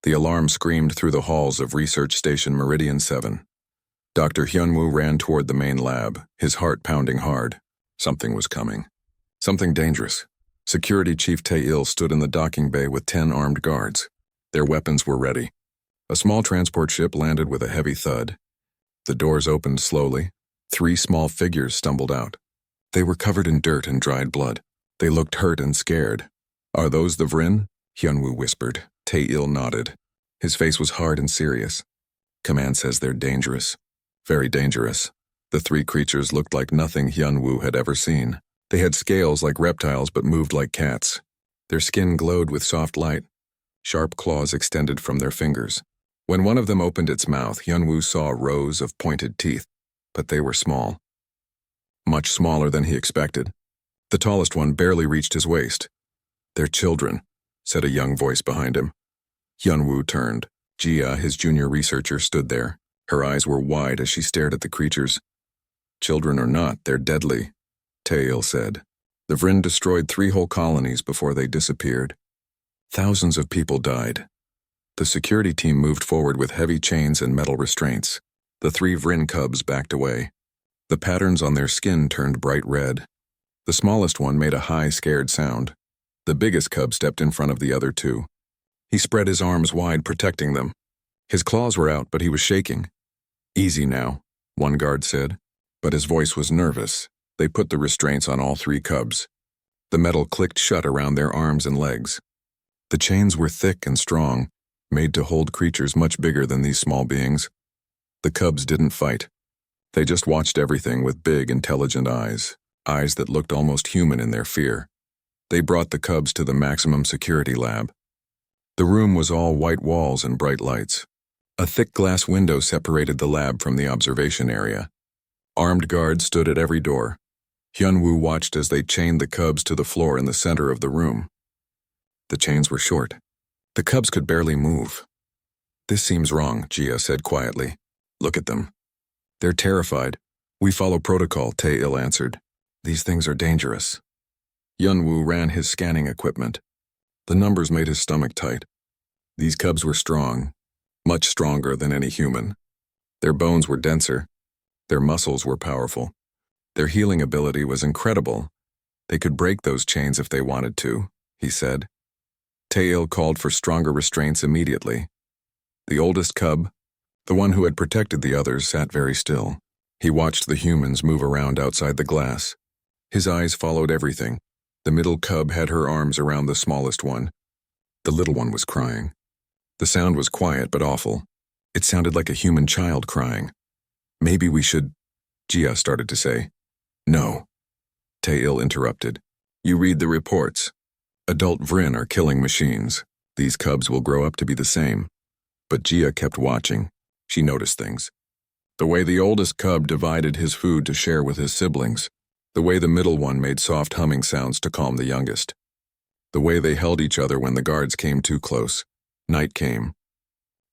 The alarm screamed through the halls of Research Station Meridian 7. Dr. Hyunwoo ran toward the main lab, his heart pounding hard. Something was coming. Something dangerous. Security Chief Tae-il stood in the docking bay with 10 armed guards. Their weapons were ready. A small transport ship landed with a heavy thud. The doors opened slowly. 3 small figures stumbled out. They were covered in dirt and dried blood. They looked hurt and scared. "Are those the Vrin?" Hyunwoo whispered. Tae-il nodded. His face was hard and serious. "Command says they're dangerous. Very dangerous." The 3 creatures looked like nothing Hyunwoo had ever seen. They had scales like reptiles but moved like cats. Their skin glowed with soft light. Sharp claws extended from their fingers. When one of them opened its mouth, Hyunwoo saw rows of pointed teeth, but they were small. Much smaller than he expected. The tallest one barely reached his waist. "They're children," said a young voice behind him. Hyunwoo turned. Jia, his junior researcher, stood there. Her eyes were wide as she stared at the creatures. "Children or not, they're deadly," Tae-il said. "The Vrin destroyed 3 whole colonies before they disappeared. Thousands of people died." The security team moved forward with heavy chains and metal restraints. The 3 Vrin cubs backed away. The patterns on their skin turned bright red. The smallest one made a high, scared sound. The biggest cub stepped in front of the other 2. He spread his arms wide, protecting them. His claws were out, but he was shaking. "Easy now," one guard said, but his voice was nervous. They put the restraints on all 3 cubs. The metal clicked shut around their arms and legs. The chains were thick and strong, made to hold creatures much bigger than these small beings. The cubs didn't fight. They just watched everything with big, intelligent eyes that looked almost human in their fear. They brought the cubs to the maximum security lab. The room was all white walls and bright lights. A thick glass window separated the lab from the observation area. Armed guards stood at every door. Hyunwoo watched as they chained the cubs to the floor in the center of the room. The chains were short. The cubs could barely move. "This seems wrong," Jia said quietly. "Look at them. They're terrified." "We follow protocol," Tae-il answered. "These things are dangerous." Hyunwoo ran his scanning equipment. The numbers made his stomach tight. These cubs were strong, much stronger than any human. Their bones were denser. Their muscles were powerful. Their healing ability was incredible. They could break those chains if they wanted to, he said. Tae-il called for stronger restraints immediately. The oldest cub, the one who had protected the others, sat very still. He watched the humans move around outside the glass. His eyes followed everything. The middle cub had her arms around the smallest one. The little one was crying. The sound was quiet but awful. It sounded like a human child crying. "Maybe we should," Jia started to say. "No," Tae-il interrupted. "You read the reports. Adult Vrin are killing machines. These cubs will grow up to be the same." But Jia kept watching. She noticed things. The way the oldest cub divided his food to share with his siblings. The way the middle one made soft humming sounds to calm the youngest. The way they held each other when the guards came too close. Night came.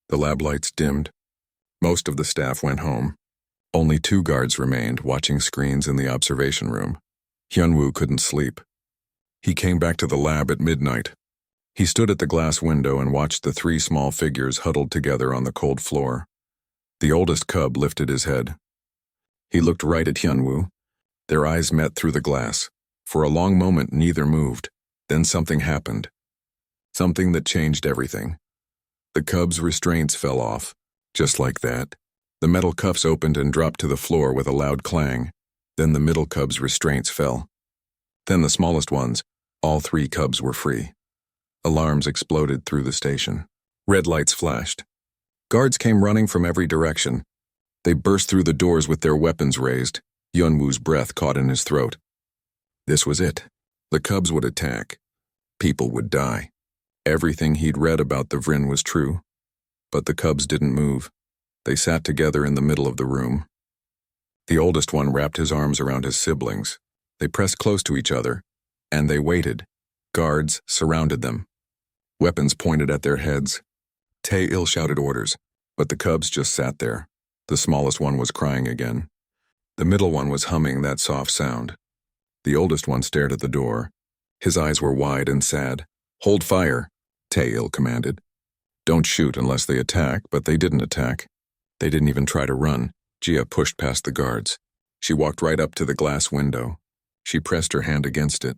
The lab lights dimmed. Most of the staff went home. Only 2 guards remained, watching screens in the observation room. Hyunwoo couldn't sleep. He came back to the lab at midnight. He stood at the glass window and watched the 3 small figures huddled together on the cold floor. The oldest cub lifted his head. He looked right at Hyunwoo. Their eyes met through the glass. For a long moment, neither moved. Then something happened. Something that changed everything. The cub's restraints fell off. Just like that. The metal cuffs opened and dropped to the floor with a loud clang. Then the middle cub's restraints fell. Then the smallest ones. All 3 cubs were free. Alarms exploded through the station. Red lights flashed. Guards came running from every direction. They burst through the doors with their weapons raised. Hyunwoo's breath caught in his throat. This was it. The cubs would attack. People would die. Everything he'd read about the Vrin was true. But the cubs didn't move. They sat together in the middle of the room. The oldest one wrapped his arms around his siblings. They pressed close to each other, and they waited. Guards surrounded them. Weapons pointed at their heads. Tae-il shouted orders, but the cubs just sat there. The smallest one was crying again. The middle one was humming that soft sound. The oldest one stared at the door. His eyes were wide and sad. "Hold fire," Tae-il commanded. Don't shoot unless they attack, but they didn't attack. They didn't even try to run. Gia pushed past the guards. She walked right up to the glass window. She pressed her hand against it.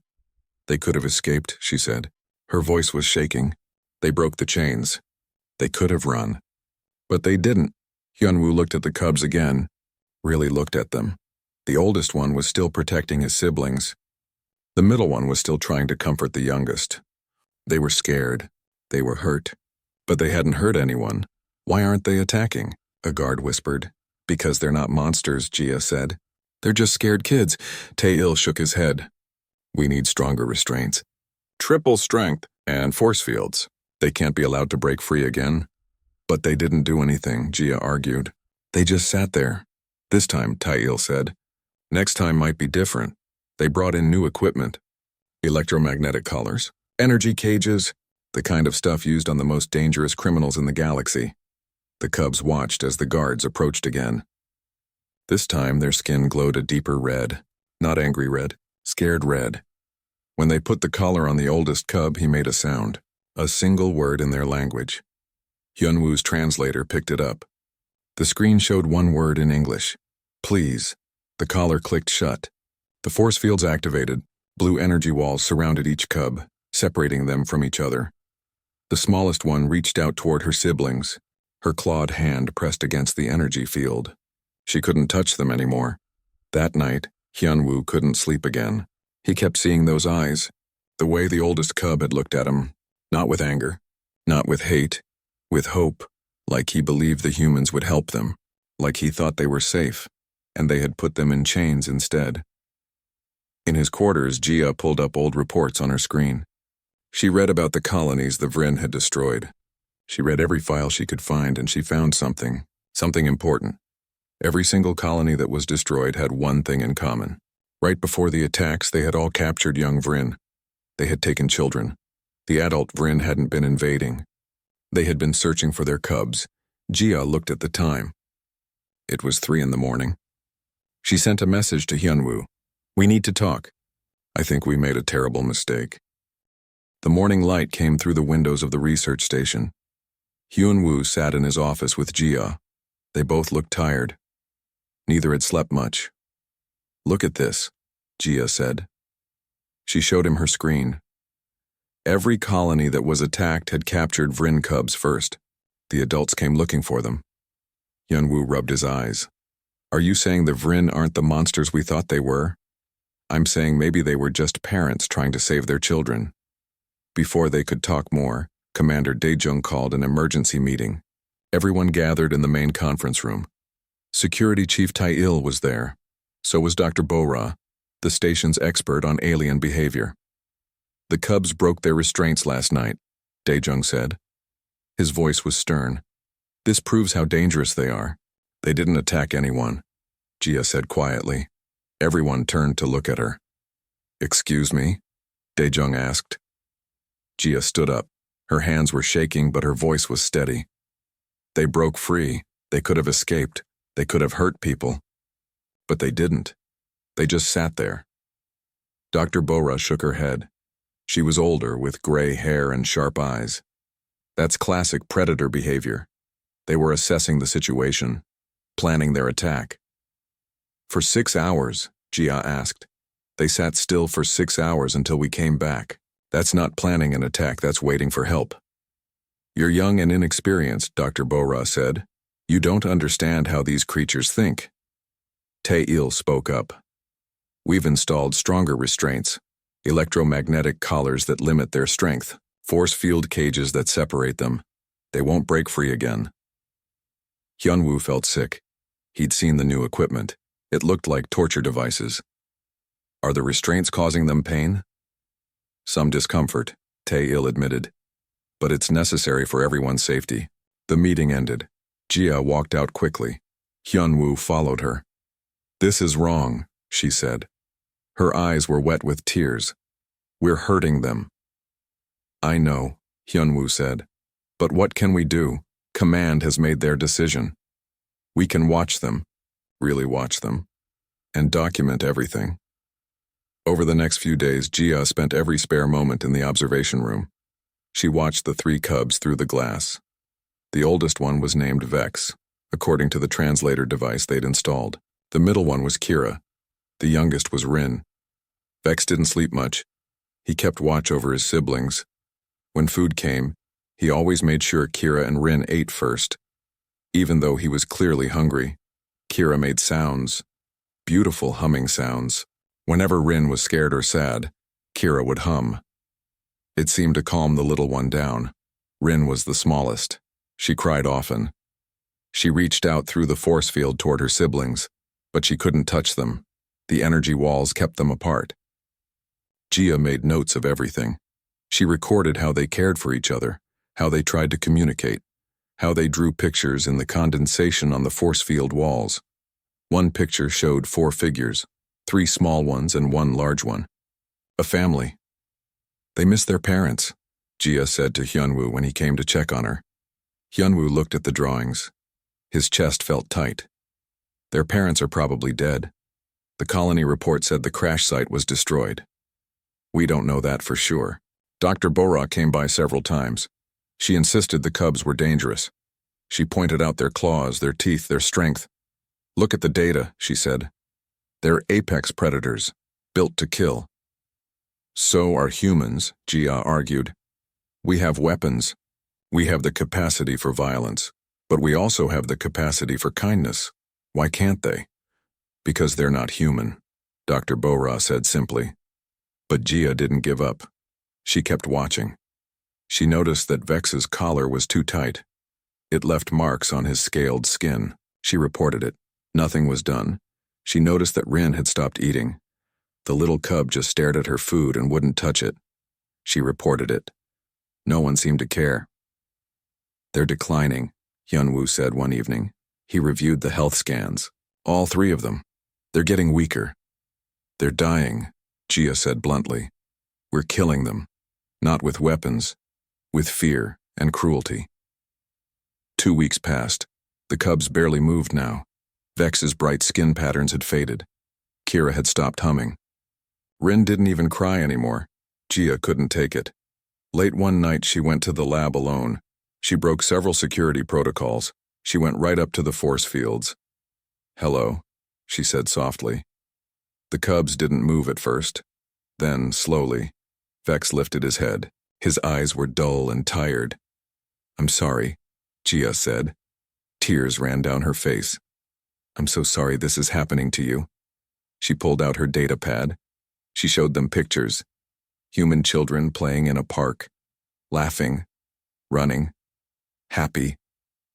They could have escaped, she said. Her voice was shaking. They broke the chains. They could have run. But they didn't. Hyunwoo looked at the cubs again, really looked at them. The oldest one was still protecting his siblings. The middle one was still trying to comfort the youngest. They were scared. They were hurt. But they hadn't hurt anyone. Why aren't they attacking? A guard whispered. Because they're not monsters, Gia said. They're just scared kids. Tae-il shook his head. We need stronger restraints. Triple strength and force fields. They can't be allowed to break free again. But they didn't do anything, Gia argued. They just sat there. This time, Tae-il said. Next time might be different. They brought in new equipment. Electromagnetic collars, energy cages, the kind of stuff used on the most dangerous criminals in the galaxy. The cubs watched as the guards approached again. This time, their skin glowed a deeper red. Not angry red, scared red. When they put the collar on the oldest cub, he made a sound. A single word in their language. Hyunwoo's translator picked it up. The screen showed one word in English. Please. The collar clicked shut. The force fields activated. Blue energy walls surrounded each cub, separating them from each other. The smallest one reached out toward her siblings. Her clawed hand pressed against the energy field. She couldn't touch them anymore. That night, Hyunwoo couldn't sleep again. He kept seeing those eyes, the way the oldest cub had looked at him, not with anger, not with hate, with hope, like he believed the humans would help them, like he thought they were safe, and they had put them in chains instead. In his quarters, Gia pulled up old reports on her screen. She read about the colonies the Vryn had destroyed. She read every file she could find, and she found something important. Every single colony that was destroyed had one thing in common. Right before the attacks, they had all captured young Vryn. They had taken children. The adult Vryn hadn't been invading. They had been searching for their cubs. Gia looked at the time. It was 3 a.m. She sent a message to Hyunwoo. We need to talk. I think we made a terrible mistake. The morning light came through the windows of the research station. Hyunwoo sat in his office with Gia. They both looked tired. Neither had slept much. Look at this, Gia said. She showed him her screen. Every colony that was attacked had captured Vryn cubs first. The adults came looking for them. Hyunwoo rubbed his eyes. Are you saying the Vryn aren't the monsters we thought they were? I'm saying maybe they were just parents trying to save their children. Before they could talk more, Commander Daejung called an emergency meeting. Everyone gathered in the main conference room. Security Chief Tae-il was there. So was Dr. Bo-ra, the station's expert on alien behavior. The cubs broke their restraints last night, Daejung said. His voice was stern. This proves how dangerous they are. They didn't attack anyone, Gia said quietly. Everyone turned to look at her. Excuse me? Daejung asked. Gia stood up. Her hands were shaking, but her voice was steady. They broke free. They could have escaped. They could have hurt people. But they didn't. They just sat there. Dr. Bo-ra shook her head. She was older, with gray hair and sharp eyes. That's classic predator behavior. They were assessing the situation, planning their attack. For 6 hours, Gia asked. They sat still for 6 hours until we came back. That's not planning an attack, that's waiting for help. You're young and inexperienced, Dr. Bo-ra said. You don't understand how these creatures think. Tae-il spoke up. We've installed stronger restraints, electromagnetic collars that limit their strength, force field cages that separate them. They won't break free again. Hyunwoo felt sick. He'd seen the new equipment. It looked like torture devices. Are the restraints causing them pain? Some discomfort, Tae-il admitted. But it's necessary for everyone's safety. The meeting ended. Gia walked out quickly. Hyunwoo followed her. This is wrong, she said. Her eyes were wet with tears. We're hurting them. I know, Hyunwoo said. But what can we do? Command has made their decision. We can watch them, really watch them, and document everything. Over the next few days, Gia spent every spare moment in the observation room. She watched the 3 cubs through the glass. The oldest one was named Vex, according to the translator device they'd installed. The middle one was Kira. The youngest was Rin. Vex didn't sleep much. He kept watch over his siblings. When food came, he always made sure Kira and Rin ate first. Even though he was clearly hungry, Kira made sounds, beautiful humming sounds. Whenever Rin was scared or sad, Kira would hum. It seemed to calm the little one down. Rin was the smallest. She cried often. She reached out through the force field toward her siblings, but she couldn't touch them. The energy walls kept them apart. Gia made notes of everything. She recorded how they cared for each other, how they tried to communicate, how they drew pictures in the condensation on the force field walls. One picture showed 4 figures, 3 small ones and 1 large one. A family. They missed their parents, Gia said to Hyunwoo when he came to check on her. Hyunwoo looked at the drawings. His chest felt tight. Their parents are probably dead. The colony report said the crash site was destroyed. We don't know that for sure. Dr. Bora came by several times. She insisted the cubs were dangerous. She pointed out their claws, their teeth, their strength. Look at the data, she said. They're apex predators, built to kill. So are humans, Gia argued. We have weapons. We have the capacity for violence, but we also have the capacity for kindness. Why can't they? Because they're not human, Dr. Bora said simply. But Gia didn't give up. She kept watching. She noticed that Vex's collar was too tight. It left marks on his scaled skin. She reported it. Nothing was done. She noticed that Rin had stopped eating. The little cub just stared at her food and wouldn't touch it. She reported it. No one seemed to care. They're declining, Hyunwoo said one evening. He reviewed the health scans. All 3 of them. They're getting weaker. They're dying, Gia said bluntly. We're killing them. Not with weapons, with fear and cruelty. 2 weeks passed. The cubs barely moved now. Vex's bright skin patterns had faded. Kira had stopped humming. Rin didn't even cry anymore. Gia couldn't take it. Late one night she went to the lab alone. She broke several security protocols. She went right up to the force fields. Hello, she said softly. The cubs didn't move at first. Then, slowly, Vex lifted his head. His eyes were dull and tired. I'm sorry, Gia said. Tears ran down her face. I'm so sorry this is happening to you. She pulled out her data pad. She showed them pictures. Human children playing in a park, laughing, running, happy.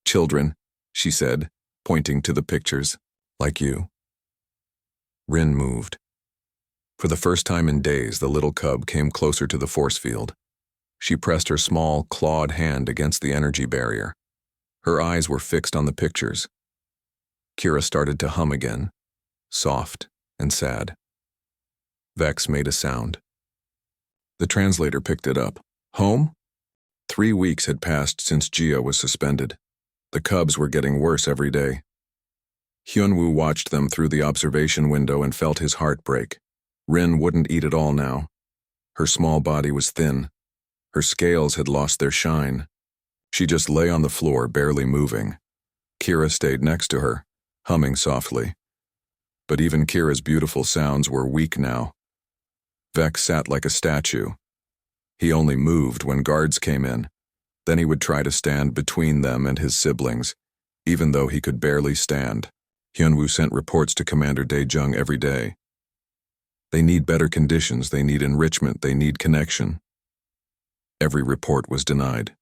Children, she said, pointing to the pictures, like you. Rin moved. For the first time in days, the little cub came closer to the force field. She pressed her small, clawed hand against the energy barrier. Her eyes were fixed on the pictures. Kira started to hum again, soft and sad. Vex made a sound. The translator picked it up. Home? 3 weeks had passed since Gia was suspended. The cubs were getting worse every day. Hyunwoo watched them through the observation window and felt his heart break. Rin wouldn't eat at all now. Her small body was thin. Her scales had lost their shine. She just lay on the floor, barely moving. Kira stayed next to her, humming softly. But even Kira's beautiful sounds were weak now. Vex sat like a statue. He only moved when guards came in. Then he would try to stand between them and his siblings, even though he could barely stand. Hyunwoo sent reports to Commander Dae-jung every day. They need better conditions, they need enrichment, they need connection. Every report was denied.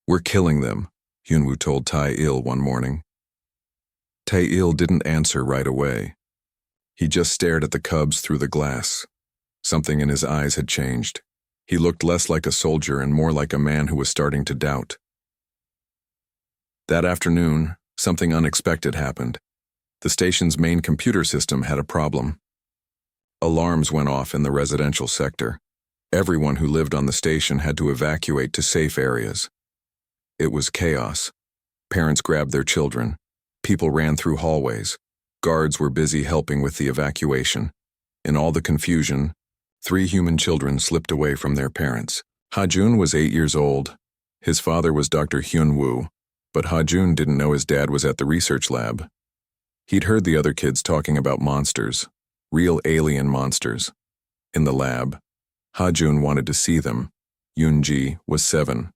We're killing them, Hyunwoo told Tae-il one morning. Tae-il didn't answer right away. He just stared at the cubs through the glass. Something in his eyes had changed. He looked less like a soldier and more like a man who was starting to doubt. That afternoon, something unexpected happened. The station's main computer system had a problem. Alarms went off in the residential sector. Everyone who lived on the station had to evacuate to safe areas. It was chaos. Parents grabbed their children. People ran through hallways. Guards were busy helping with the evacuation. In all the confusion, 3 human children slipped away from their parents. Ha-jun was 8 years old. His father was Dr. Hyun-woo, but Ha-jun didn't know his dad was at the research lab. He'd heard the other kids talking about monsters, real alien monsters. In the lab, Ha-jun wanted to see them. Yoon-ji was 7.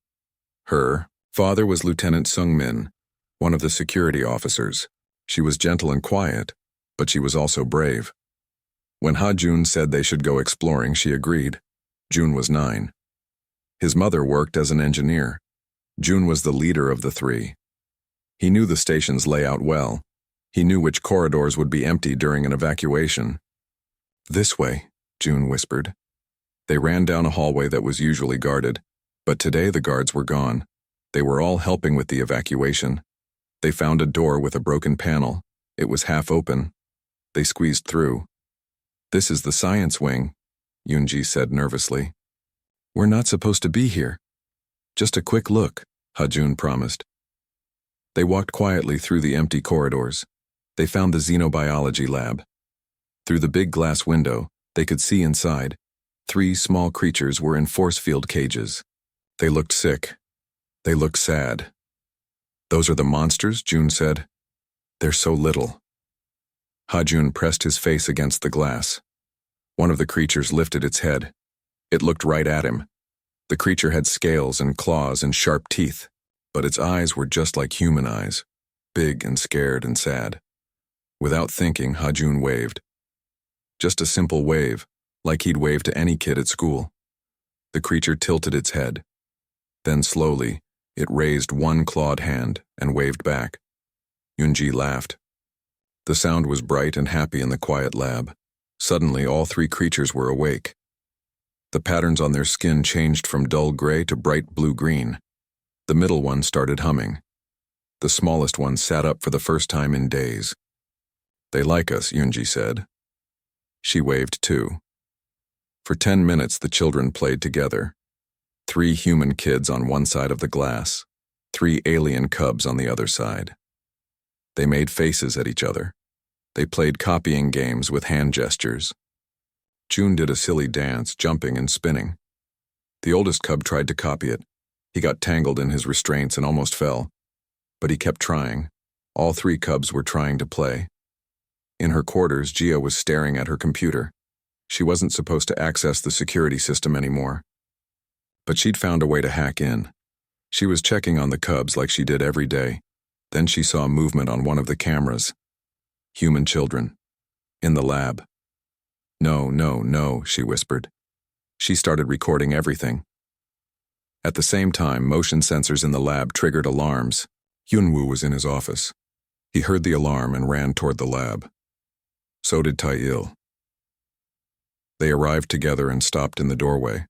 Her father was Lieutenant Sung-min, one of the security officers. She was gentle and quiet, but she was also brave. When Ha-jun said they should go exploring, she agreed. Jun was 9. His mother worked as an engineer. Jun was the leader of the 3. He knew the station's layout well. He knew which corridors would be empty during an evacuation. "This way," Jun whispered. They ran down a hallway that was usually guarded, but today the guards were gone. They were all helping with the evacuation. They found a door with a broken panel. It was half open. They squeezed through. "This is the science wing," Yoon-ji said nervously. "We're not supposed to be here." "Just a quick look," Ha-jun promised. They walked quietly through the empty corridors. They found the xenobiology lab. Through the big glass window, they could see inside. 3 small creatures were in force field cages. They looked sick. They looked sad. "Those are the monsters," Jun said. "They're so little." Ha-jun pressed his face against the glass. One of the creatures lifted its head. It looked right at him. The creature had scales and claws and sharp teeth, but its eyes were just like human eyes, big and scared and sad. Without thinking, Ha-jun waved. Just a simple wave, like he'd wave to any kid at school. The creature tilted its head. Then slowly, it raised one clawed hand and waved back. Yoon-ji laughed. The sound was bright and happy in the quiet lab. Suddenly, all 3 creatures were awake. The patterns on their skin changed from dull gray to bright blue-green. The middle one started humming. The smallest one sat up for the first time in days. "They like us," Yoon-ji said. She waved too. For 10 minutes, the children played together. 3 human kids on one side of the glass, 3 alien cubs on the other side. They made faces at each other. They played copying games with hand gestures. Jun did a silly dance, jumping and spinning. The oldest cub tried to copy it. He got tangled in his restraints and almost fell. But he kept trying. All 3 cubs were trying to play. In her quarters, Gia was staring at her computer. She wasn't supposed to access the security system anymore. But she'd found a way to hack in. She was checking on the cubs like she did every day. Then she saw movement on one of the cameras. Human children. In the lab. "No, no, no," she whispered. She started recording everything. At the same time, motion sensors in the lab triggered alarms. Hyun-woo was in his office. He heard the alarm and ran toward the lab. So did Tae-il. They arrived together and stopped in the doorway.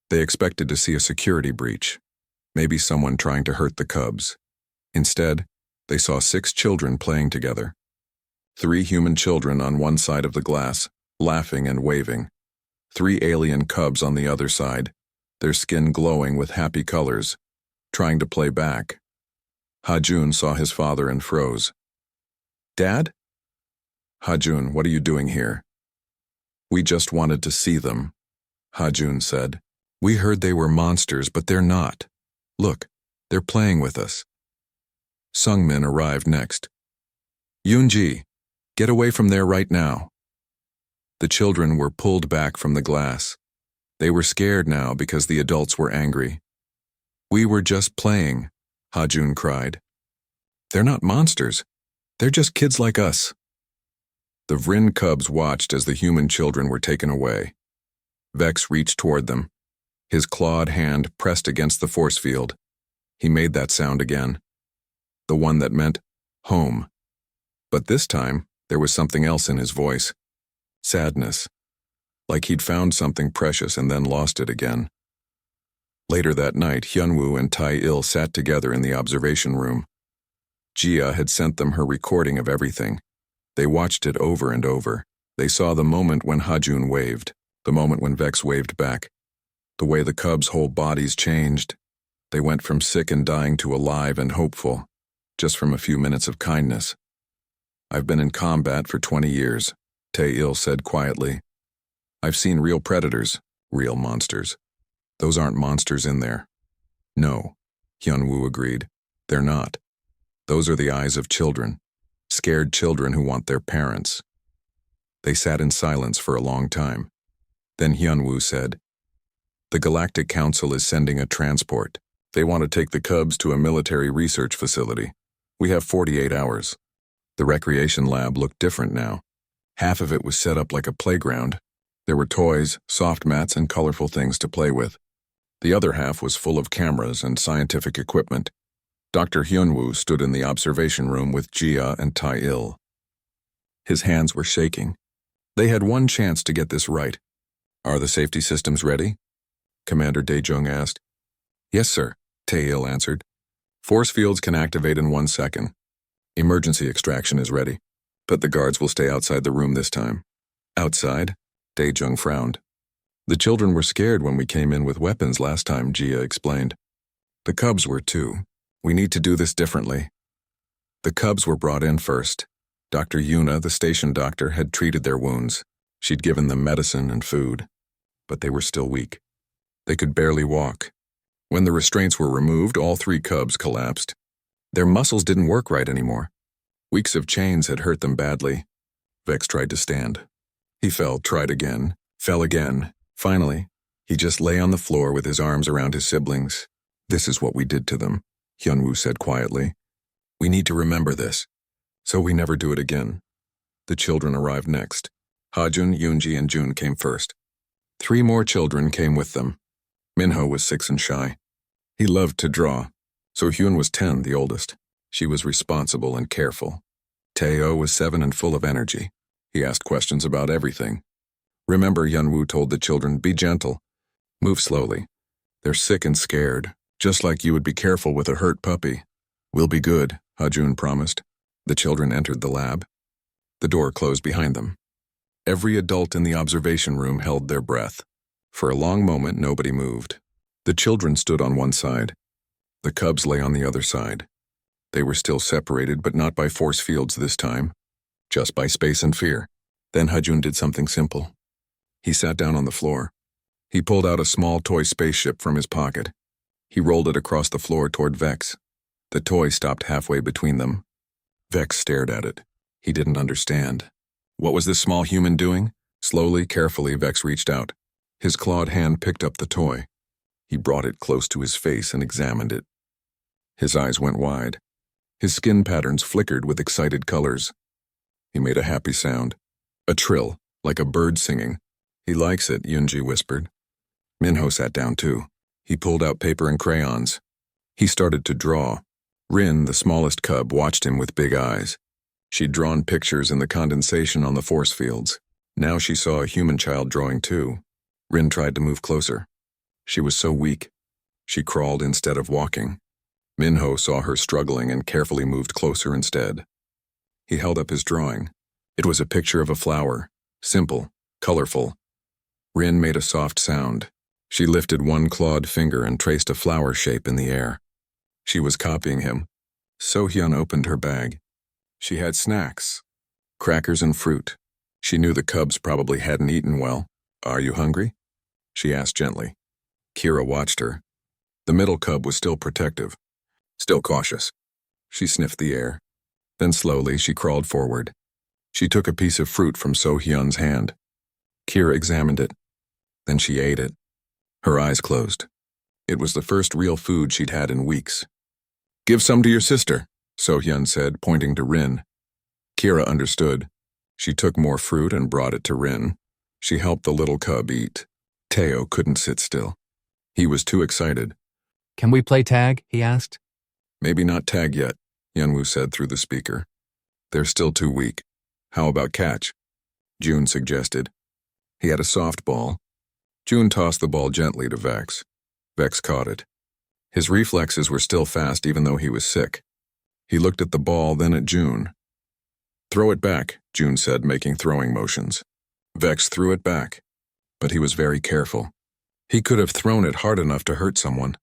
They expected to see a security breach, maybe someone trying to hurt the cubs. Instead, they saw 6 children playing together. 3 human children on one side of the glass, laughing and waving. 3 alien cubs on the other side, their skin glowing with happy colors, trying to play back. Ha-jun saw his father and froze. "Dad?" "Ha-jun, what are you doing here?" "We just wanted to see them," Ha-jun said. "We heard they were monsters, but they're not. Look, they're playing with us." Sung-min arrived next. "Yoon-ji, get away from there right now." The children were pulled back from the glass. They were scared now because the adults were angry. "We were just playing," Ha-jun cried. "They're not monsters. They're just kids like us." The Vrin cubs watched as the human children were taken away. Vex reached toward them. His clawed hand pressed against the force field. He made that sound again. The one that meant home. But this time, there was something else in his voice. Sadness. Like he'd found something precious and then lost it again. Later that night, Hyun-woo and Tae-il sat together in the observation room. Gia had sent them her recording of everything. They watched it over and over. They saw the moment when Ha-jun waved, the moment when Vex waved back. The way the cubs' whole bodies changed. They went from sick and dying to alive and hopeful, just from a few minutes of kindness. "I've been in combat for 20 years, Tae-il said quietly. "I've seen real predators, real monsters. Those aren't monsters in there." No, Hyunwoo agreed. They're not. Those are the eyes of children. Scared children who want their parents. They sat in silence for a long time. Then Hyunwoo said, "The Galactic Council is sending a transport. They want to take the cubs to a military research facility. We have 48 hours. The recreation lab looked different now. Half of it was set up like a playground. There were toys, soft mats, and colorful things to play with. The other half was full of cameras and scientific equipment. Dr. Hyunwoo stood in the observation room with Jia and Tae-il. His hands were shaking. They had one chance to get this right. Are the safety systems ready? Commander Daejung asked. Yes, sir, Tae-il answered. Force fields can activate in 1 second. Emergency extraction is ready, but the guards will stay outside the room this time. Outside? Daejung frowned. The children were scared when we came in with weapons last time, Jia explained. The cubs were too. We need to do this differently. The cubs were brought in first. Dr. Yuna, the station doctor, had treated their wounds. She'd given them medicine and food. But they were still weak. They could barely walk. When the restraints were removed, all 3 cubs collapsed. Their muscles didn't work right anymore. Weeks of chains had hurt them badly. Vex tried to stand. He fell, tried again, fell again. Finally, he just lay on the floor with his arms around his siblings. This is what we did to them, Hyunwoo said quietly. We need to remember this, so we never do it again. The children arrived next. Hajun, Yoonji, and Jun came first. 3 more children came with them. Minho was 6 and shy. He loved to draw. So Hyun was 10, the oldest. She was responsible and careful. Tae-o was 7 and full of energy. He asked questions about everything. Remember, Hyunwoo told the children, be gentle. Move slowly. They're sick and scared, just like you would be careful with a hurt puppy. We'll be good, Hajun promised. The children entered the lab. The door closed behind them. Every adult in the observation room held their breath. For a long moment, nobody moved. The children stood on one side. The cubs lay on the other side. They were still separated, but not by force fields this time, just by space and fear. Then Hajun did something simple. He sat down on the floor. He pulled out a small toy spaceship from his pocket. He rolled it across the floor toward Vex. The toy stopped halfway between them. Vex stared at it. He didn't understand. What was this small human doing? Slowly, carefully, Vex reached out. His clawed hand picked up the toy. He brought it close to his face and examined it. His eyes went wide. His skin patterns flickered with excited colors. He made a happy sound. A trill, like a bird singing. He likes it, Yoonji whispered. Minho sat down too. He pulled out paper and crayons. He started to draw. Rin, the smallest cub, watched him with big eyes. She'd drawn pictures in the condensation on the force fields. Now she saw a human child drawing too. Rin tried to move closer. She was so weak. She crawled instead of walking. Minho saw her struggling and carefully moved closer instead. He held up his drawing. It was a picture of a flower, simple, colorful. Rin made a soft sound. She lifted one clawed finger and traced a flower shape in the air. She was copying him. So-hyun opened her bag. She had snacks, crackers and fruit. She knew the cubs probably hadn't eaten well. Are you hungry? She asked gently. Kira watched her. The middle cub was still protective, still cautious. She sniffed the air. Then slowly she crawled forward. She took a piece of fruit from So-hyun's hand. Kira examined it. Then she ate it. Her eyes closed. It was the first real food she'd had in weeks. Give some to your sister, So-hyun said, pointing to Rin. Kira understood. She took more fruit and brought it to Rin. She helped the little cub eat. Tae-o couldn't sit still. He was too excited. Can we play tag? He asked. Maybe not tag yet, Hyunwoo said through the speaker. They're still too weak. How about catch? Jun suggested. He had a softball. Jun tossed the ball gently to Vex. Vex caught it. His reflexes were still fast even though he was sick. He looked at the ball, then at Jun. Throw it back, Jun said, making throwing motions. Vex threw it back, but he was very careful. He could have thrown it hard enough to hurt someone.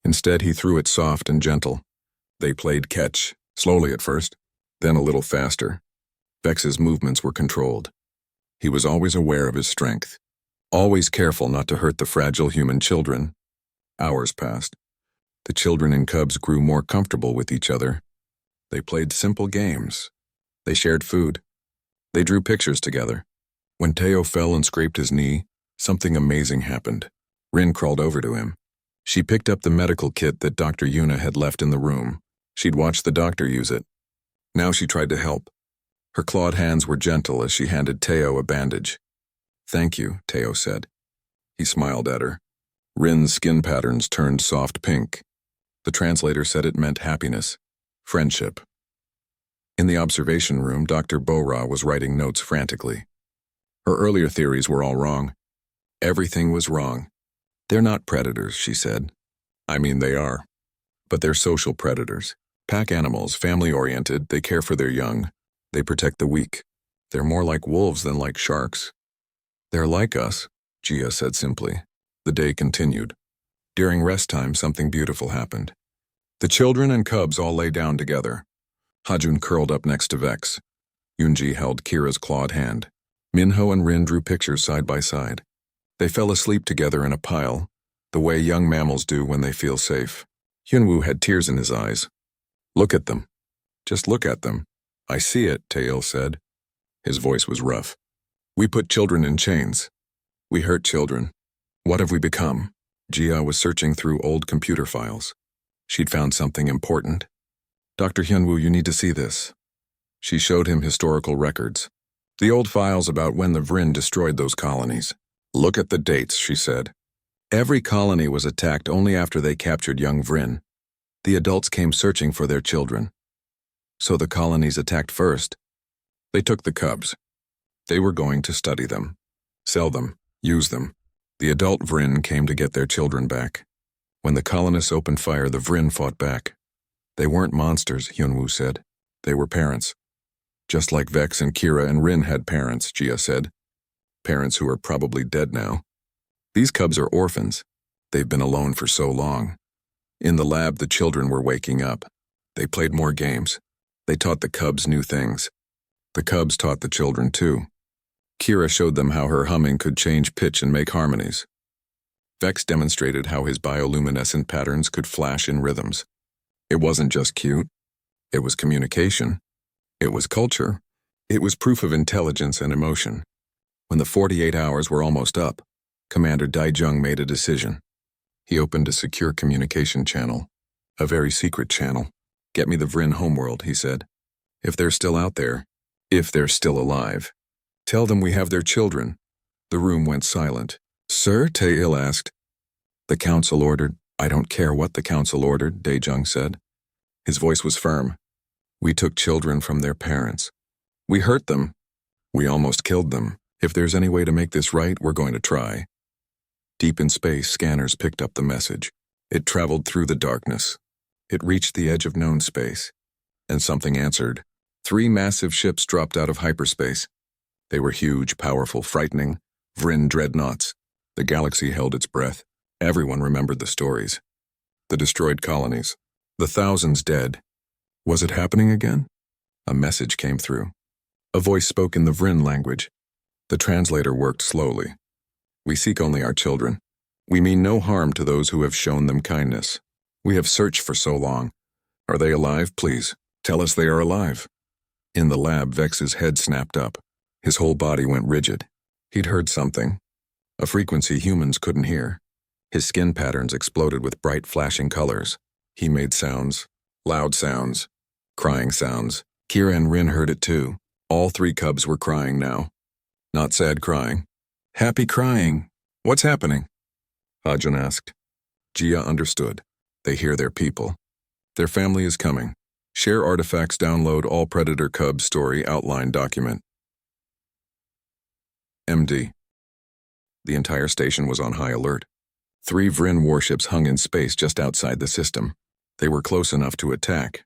Instead, he threw it soft and gentle. They played catch, slowly at first, then a little faster. Vex's movements were controlled. He was always aware of his strength, always careful not to hurt the fragile human children. Hours passed. The children and cubs grew more comfortable with each other. They played simple games. They shared food. They drew pictures together. When Teo fell and scraped his knee, something amazing happened. Rin crawled over to him. She picked up the medical kit that Dr. Yuna had left in the room. She'd watched the doctor use it. Now she tried to help. Her clawed hands were gentle as she handed Teo a bandage. "Thank you," Teo said. He smiled at her. Rin's skin patterns turned soft pink. The translator said it meant happiness, friendship. In the observation room, Dr. Bora was writing notes frantically. Her earlier theories were all wrong. Everything was wrong. "They're not predators," she said. "I mean, they are. But they're social predators. Pack animals, family-oriented, they care for their young. They protect the weak. They're more like wolves than like sharks." "They're like us," Gia said simply. The day continued. During rest time, something beautiful happened. The children and cubs all lay down together. Hajun curled up next to Vex. Yunji held Kira's clawed hand. Minho and Rin drew pictures side by side. They fell asleep together in a pile, the way young mammals do when they feel safe. Hyunwoo had tears in his eyes. "Look at them. Just look at them." "I see it," Tail said. His voice was rough. "We put children in chains. We hurt children. What have we become?" Gia was searching through old computer files. She'd found something important. "Dr. Hyunwoo, you need to see this." She showed him historical records. The old files about when the Vrin destroyed those colonies. "Look at the dates," she said. "Every colony was attacked only after they captured young Vrin. The adults came searching for their children. So the colonies attacked first. They took the cubs. They were going to study them, sell them, use them. The adult Vrin came to get their children back. When the colonists opened fire, the Vrin fought back. They weren't monsters," Hyunwoo said. "They were parents. Just like Vex and Kira and Rin had parents," Gia said. "Parents who are probably dead now. These cubs are orphans. They've been alone for so long." In the lab, the children were waking up. They played more games. They taught the cubs new things. The cubs taught the children too. Kira showed them how her humming could change pitch and make harmonies. Vex demonstrated how his bioluminescent patterns could flash in rhythms. It wasn't just cute. It was communication. It was culture. It was proof of intelligence and emotion. When the 48 hours were almost up, Commander Daijung made a decision. He opened a secure communication channel, a very secret channel. "Get me the Vrin homeworld," he said. "If they're still out there, if they're still alive. Tell them we have their children." The room went silent. "Sir?" Tail asked. "The council ordered." "I don't care what the council ordered," Daejung said. His voice was firm. "We took children from their parents. We hurt them. We almost killed them. If there's any way to make this right, we're going to try." Deep in space, scanners picked up the message. It traveled through the darkness. It reached the edge of known space. And something answered. 3 massive ships dropped out of hyperspace. They were huge, powerful, frightening. Vrin dreadnoughts. The galaxy held its breath. Everyone remembered the stories. The destroyed colonies. The thousands dead. Was it happening again? A message came through. A voice spoke in the Vrin language. The translator worked slowly. "We seek only our children. We mean no harm to those who have shown them kindness. We have searched for so long. Are they alive? Please, tell us they are alive." In the lab, Vex's head snapped up. His whole body went rigid. He'd heard something. A frequency humans couldn't hear. His skin patterns exploded with bright flashing colors. He made sounds. Loud sounds. Crying sounds. Kira and Rin heard it too. All 3 cubs were crying now. Not sad crying. Happy crying. "What's happening?" Hajun asked. Gia understood. They hear their people. Their family is coming. Share artifacts, download all Predator Cub story outline document. MD. The entire station was on high alert. 3 Vrin warships hung in space just outside the system. They were close enough to attack.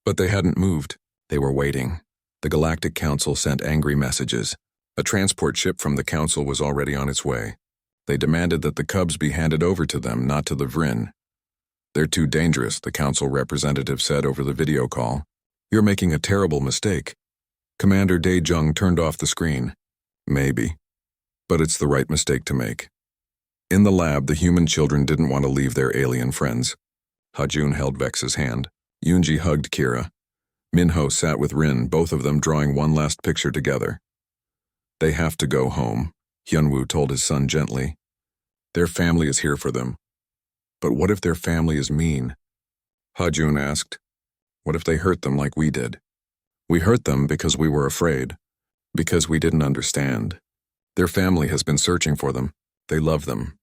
But they hadn't moved. They were waiting. The Galactic Council sent angry messages. A transport ship from the Council was already on its way. They demanded that the cubs be handed over to them, not to the Vrin. "They're too dangerous," the Council representative said over the video call. "You're making a terrible mistake." Commander Daejung turned off the screen. "Maybe. But it's the right mistake to make." In the lab, the human children didn't want to leave their alien friends. Hajun held Vex's hand. Yoonji hugged Kira. Minho sat with Rin, both of them drawing one last picture together. They have to go home, Hyunwoo told his son gently. Their family is here for them. But what if their family is mean? Hajun asked. What if they hurt them like we did? We hurt them because we were afraid, because we didn't understand. Their family has been searching for them. They love them.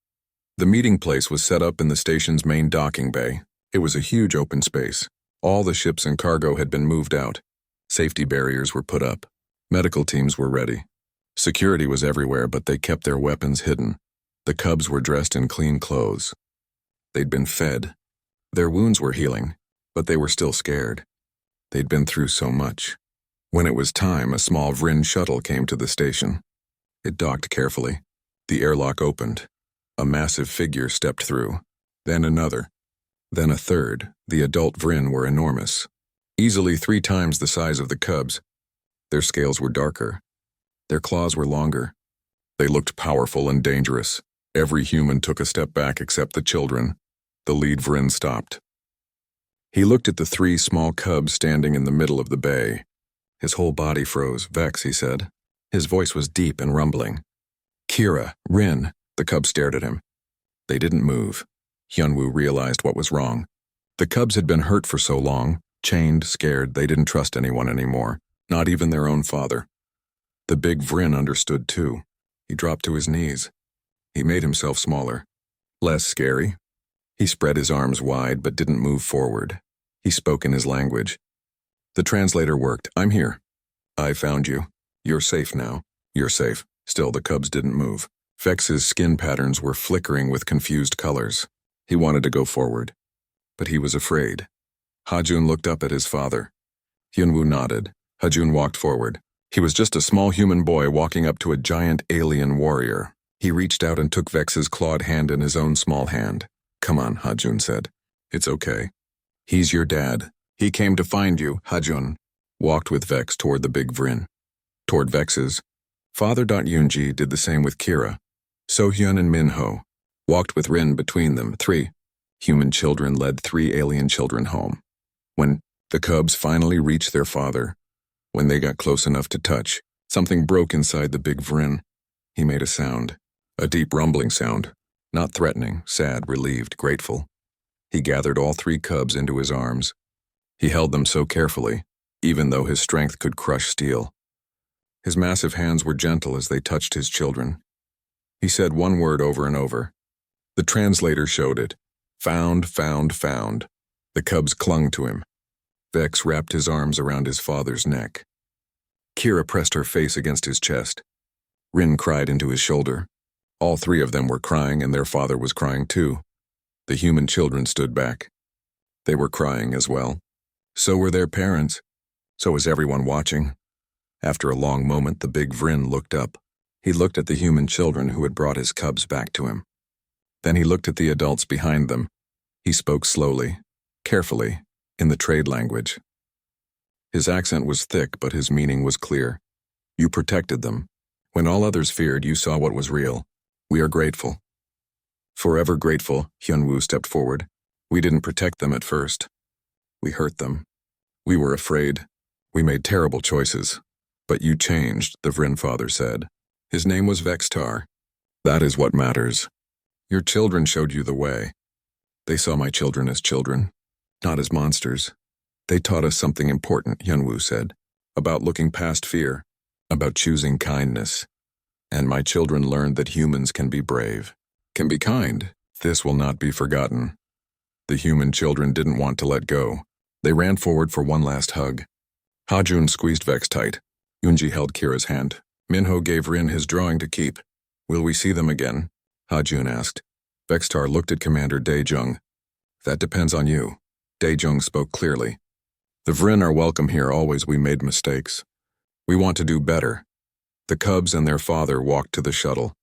The meeting place was set up in the station's main docking bay. It was a huge open space. All the ships and cargo had been moved out. Safety barriers were put up. Medical teams were ready. Security was everywhere, but they kept their weapons hidden. The cubs were dressed in clean clothes. They'd been fed. Their wounds were healing, but they were still scared. They'd been through so much. When it was time, a small Vrin shuttle came to the station. It docked carefully. The airlock opened. A massive figure stepped through. Then another. Then a third. The adult Vrin were enormous. Easily 3 times the size of the cubs. Their scales were darker. Their claws were longer. They looked powerful and dangerous. Every human took a step back except the children. The lead Vrin stopped. He looked at the 3 small cubs standing in the middle of the bay. His whole body froze. Vex, he said. His voice was deep and rumbling. Kira, Rin. The cubs stared at him. They didn't move. Hyunwoo realized what was wrong. The cubs had been hurt for so long, chained, scared, they didn't trust anyone anymore, not even their own father. The big Vrin understood too. He dropped to his knees. He made himself smaller. Less scary. He spread his arms wide but didn't move forward. He spoke in his language. The translator worked. I'm here. I found you. You're safe now. You're safe. Still, the cubs didn't move. Vex's skin patterns were flickering with confused colors. He wanted to go forward, but he was afraid. Hajun looked up at his father. Hyunwoo nodded. Hajun walked forward. He was just a small human boy walking up to a giant alien warrior. He reached out and took Vex's clawed hand in his own small hand. Come on, Hajun said. It's okay. He's your dad. He came to find you, Hajun. Walked with Vex toward the big Vrin. Toward Vex's. Father Yoonji did the same with Kira. Sohyun and Minho walked with Rin between them. 3 human children led 3 alien children home. When the cubs finally reached their father, when they got close enough to touch, something broke inside the big Vrin. He made a sound, a deep rumbling sound, not threatening, sad, relieved, grateful. He gathered all 3 cubs into his arms. He held them so carefully, even though his strength could crush steel. His massive hands were gentle as they touched his children. He said one word over and over. The translator showed it. Found, found, found. The cubs clung to him. Vex wrapped his arms around his father's neck. Kira pressed her face against his chest. Rin cried into his shoulder. All 3 of them were crying, and their father was crying too. The human children stood back. They were crying as well. So were their parents. So was everyone watching. After a long moment, the big Vrin looked up. He looked at the human children who had brought his cubs back to him. Then he looked at the adults behind them. He spoke slowly, carefully, in the trade language. His accent was thick, but his meaning was clear. You protected them. When all others feared, you saw what was real. We are grateful. Forever grateful, Hyunwoo stepped forward. We didn't protect them at first. We hurt them. We were afraid. We made terrible choices. But you changed, the Vrin father said. His name was Vextar. That is what matters. Your children showed you the way. They saw my children as children, not as monsters. They taught us something important, Hyunwoo said, about looking past fear, about choosing kindness. And my children learned that humans can be brave, can be kind. This will not be forgotten. The human children didn't want to let go. They ran forward for one last hug. Hajun squeezed Vex tight. Yoonji held Kira's hand. Minho gave Rin his drawing to keep. Will we see them again? Hajun asked. Vextar looked at Commander Daejung. That depends on you. Daejung spoke clearly. The Vrin are welcome here always. We made mistakes. We want to do better. The cubs and their father walked to the shuttle.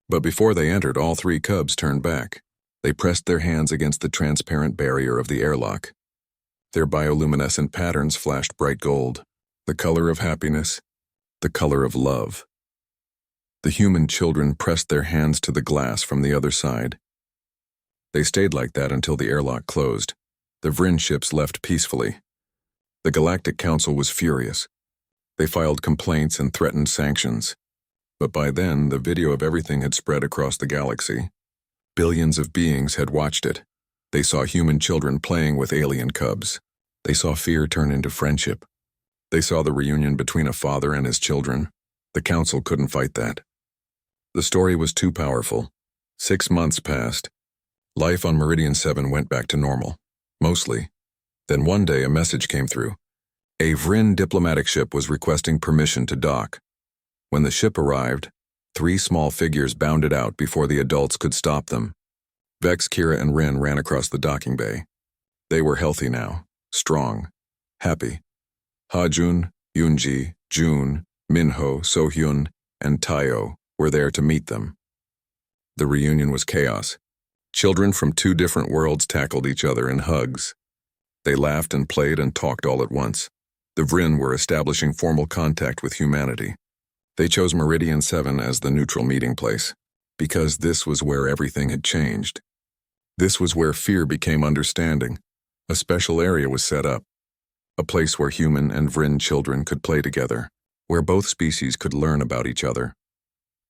But before they entered, all 3 cubs turned back. They pressed their hands against the transparent barrier of the airlock. Their bioluminescent patterns flashed bright gold, the color of happiness, the color of love. The human children pressed their hands to the glass from the other side. They stayed like that until the airlock closed. The Vryn ships left peacefully. The Galactic Council was furious. They filed complaints and threatened sanctions. But by then, the video of everything had spread across the galaxy. Billions of beings had watched it. They saw human children playing with alien cubs. They saw fear turn into friendship. They saw the reunion between a father and his children. The Council couldn't fight that. The story was too powerful. 6 months passed. Life on Meridian 7 went back to normal. Mostly. Then one day a message came through. A Vryn diplomatic ship was requesting permission to dock. When the ship arrived, 3 small figures bounded out before the adults could stop them. Vex, Kira, and Rin ran across the docking bay. They were healthy now, strong, happy. Ha-jun, Yoonji, June, Minho, Sohyun, and Tayo were there to meet them. The reunion was chaos. Children from 2 different worlds tackled each other in hugs. They laughed and played and talked all at once. The Vryn were establishing formal contact with humanity. They chose Meridian 7 as the neutral meeting place, because this was where everything had changed. This was where fear became understanding. A special area was set up, a place where human and Vryn children could play together, where both species could learn about each other.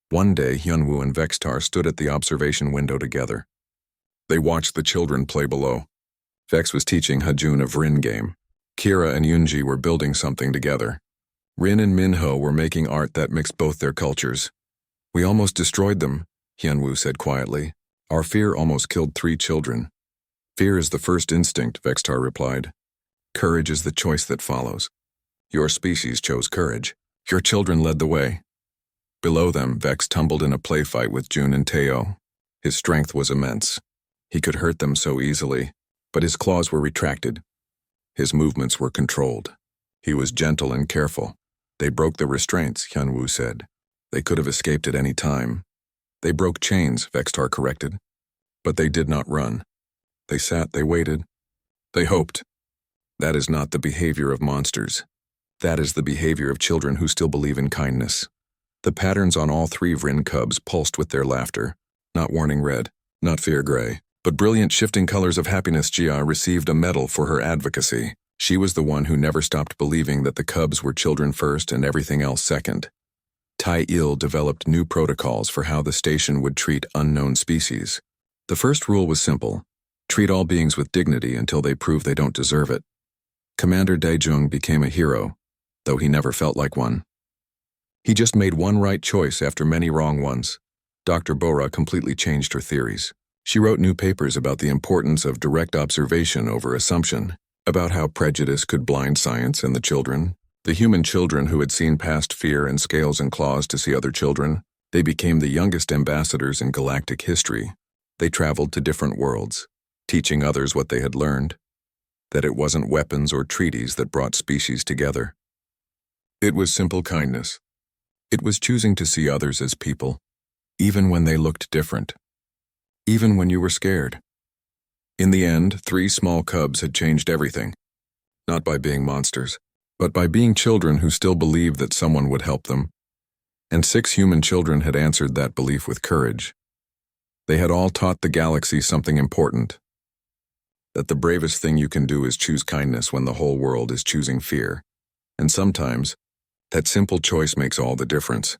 One day, Hyunwoo and Vextar stood at the observation window together. They watched the children play below. Vex was teaching Ha-jun a Vryn game. Kira and Yoonji were building something together. Rin and Minho were making art that mixed both their cultures. "We almost destroyed them," Hyunwoo said quietly. "Our fear almost killed 3 children." "Fear is the first instinct," Vextar replied. "Courage is the choice that follows. Your species chose courage. Your children led the way." Below them, Vex tumbled in a play fight with Jun and Tayo. His strength was immense. He could hurt them so easily, but his claws were retracted. His movements were controlled. He was gentle and careful. "They broke the restraints," Hyunwoo said. "They could have escaped at any time." "They broke chains," Vextar corrected. "But they did not run. They sat, they waited. They hoped." That is not the behavior of monsters. That is the behavior of children who still believe in kindness. The patterns on all 3 Vryn cubs pulsed with their laughter. Not warning red, not fear gray, but brilliant shifting colors of happiness. Jia received a medal for her advocacy. She was the one who never stopped believing that the cubs were children first and everything else second. Tai-il developed new protocols for how the station would treat unknown species. The first rule was simple: treat all beings with dignity until they prove they don't deserve it. Commander Daejung became a hero, though he never felt like one. He just made one right choice after many wrong ones. Dr. Bora completely changed her theories. She wrote new papers about the importance of direct observation over assumption, about how prejudice could blind science and the children. The human children who had seen past fear and scales and claws to see other children, they became the youngest ambassadors in galactic history. They traveled to different worlds, teaching others what they had learned, that it wasn't weapons or treaties that brought species together. It was simple kindness. It was choosing to see others as people, even when they looked different, even when you were scared. In the end, 3 small cubs had changed everything, not by being monsters, but by being children who still believed that someone would help them. And 6 human children had answered that belief with courage. They had all taught the galaxy something important: that the bravest thing you can do is choose kindness when the whole world is choosing fear. And sometimes, that simple choice makes all the difference.